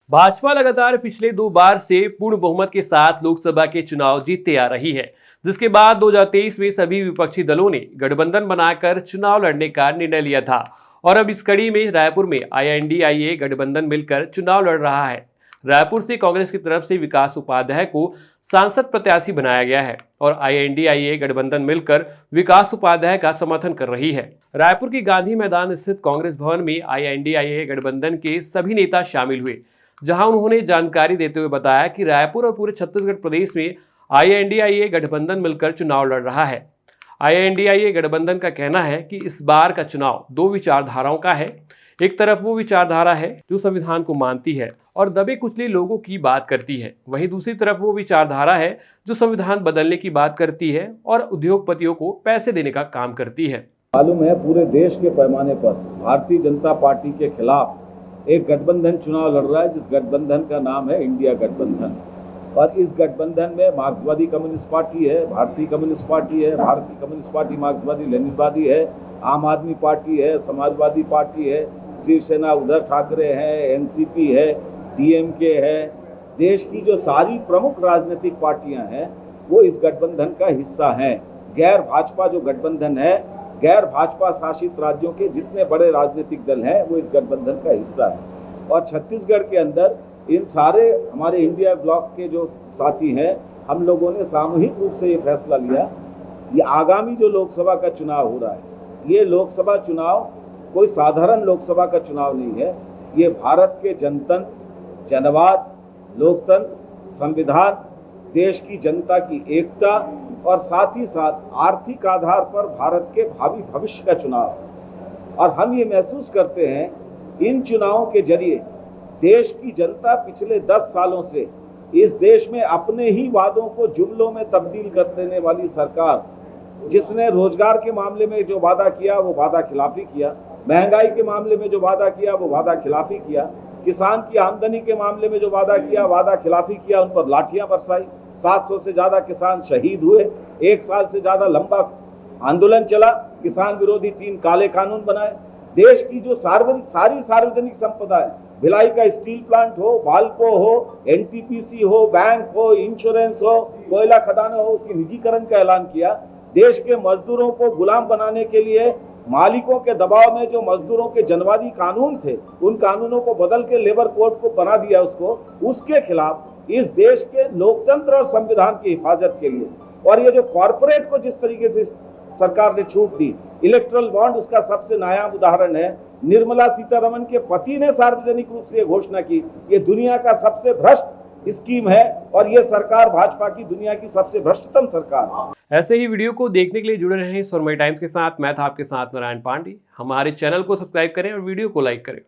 भाजपा लगातार पिछले 2 बार से पूर्ण बहुमत के साथ लोकसभा के चुनाव जीतते आ रही है, जिसके बाद 2023 में सभी विपक्षी दलों ने गठबंधन बनाकर चुनाव लड़ने का निर्णय लिया था और अब इस कड़ी में रायपुर में आईएनडीआईए गठबंधन मिलकर चुनाव लड़ रहा है। रायपुर से कांग्रेस की तरफ से विकास उपाध्याय को सांसद प्रत्याशी बनाया गया है और आईएनडीआईए गठबंधन मिलकर विकास उपाध्याय का समर्थन कर रही है। रायपुर के गांधी मैदान स्थित कांग्रेस भवन में आईएनडीआईए गठबंधन के सभी नेता शामिल हुए, जहां उन्होंने जानकारी देते हुए बताया कि रायपुर और पूरे छत्तीसगढ़ प्रदेश में आईएनडीआईए गठबंधन मिलकर चुनाव लड़ रहा है। आईएनडीआईए गठबंधन का कहना है कि इस बार का चुनाव 2 विचारधाराओं का है। एक तरफ वो विचारधारा है जो संविधान को मानती है और दबे कुचले लोगों की बात करती है, वहीं दूसरी तरफ वो विचारधारा है जो संविधान बदलने की बात करती है और उद्योगपतियों को पैसे देने का काम करती है। मालूम है पूरे देश के पैमाने पर भारतीय जनता पार्टी के खिलाफ एक गठबंधन चुनाव लड़ रहा है, जिस गठबंधन का नाम है इंडिया गठबंधन। और इस गठबंधन में मार्क्सवादी कम्युनिस्ट पार्टी है, भारतीय कम्युनिस्ट पार्टी है, भारतीय कम्युनिस्ट पार्टी मार्क्सवादी लेनिनवादी है, आम आदमी पार्टी है, समाजवादी पार्टी है, शिवसेना उद्धव ठाकरे है, एनसीपी है, डीएमके है। देश की जो सारी प्रमुख राजनीतिक पार्टियां हैं वो इस गठबंधन का हिस्सा हैं। गैर भाजपा जो गठबंधन है, गैर भाजपा शासित राज्यों के जितने बड़े राजनीतिक दल हैं वो इस गठबंधन का हिस्सा है। और छत्तीसगढ़ के अंदर इन सारे हमारे इंडिया ब्लॉक के जो साथी हैं, हम लोगों ने सामूहिक रूप से ये फैसला लिया, ये आगामी जो लोकसभा का चुनाव हो रहा है, ये लोकसभा चुनाव कोई साधारण लोकसभा का चुनाव नहीं है। ये भारत के जनतंत्र, जनवाद, लोकतंत्र, संविधान, देश की जनता की एकता और साथ ही साथ आर्थिक आधार पर भारत के भावी भविष्य का चुनाव। और हम ये महसूस करते हैं इन चुनावों के जरिए देश की जनता पिछले 10 सालों से इस देश में अपने ही वादों को जुमलों में तब्दील कर देने वाली सरकार, जिसने रोजगार के मामले में जो वादा किया वो वादा खिलाफी किया, महंगाई के मामले में जो वादा किया वो वादा खिलाफी किया, किसान की आमदनी के मामले में जो वादा किया वादा खिलाफी किया, उन पर लाठियां बरसाई, 700 से ज़्यादा किसान शहीद हुए, 1 साल से ज़्यादा लंबा आंदोलन चला, किसान विरोधी 3 काले कानून बनाए। देश की जो सारी सार्वजनिक संपदा है, भिलाई का स्टील प्लांट हो, बाल्को हो, एनटीपीसी हो, बैंक हो, इंश्योरेंस हो, कोयला खदान हो, उसकी निजीकरण का ऐलान किया। देश के मजदूरों को गुलाम बनाने के लिए मालिकों के दबाव में जो मजदूरों के जनवादी कानून थे, उन कानूनों को बदल के लेबर कोड को बना दिया उसके खिलाफ इस देश के लोकतंत्र और संविधान की हिफाजत के लिए। और ये जो कॉरपोरेट को जिस तरीके से सरकार ने छूट दी, इलेक्ट्रल बॉन्ड उसका सबसे नायाब उदाहरण है। निर्मला सीतारमण के पति ने सार्वजनिक रूप से घोषणा की, ये दुनिया का सबसे भ्रष्ट स्कीम है और ये सरकार भाजपा की दुनिया की सबसे भ्रष्टतम सरकार है। ऐसे ही वीडियो को देखने के लिए जुड़े रहें सुरमई टाइम्स के साथ। मैं था आपके साथ नारायण पांडे। हमारे चैनल को सब्सक्राइब करें और वीडियो को लाइक करें।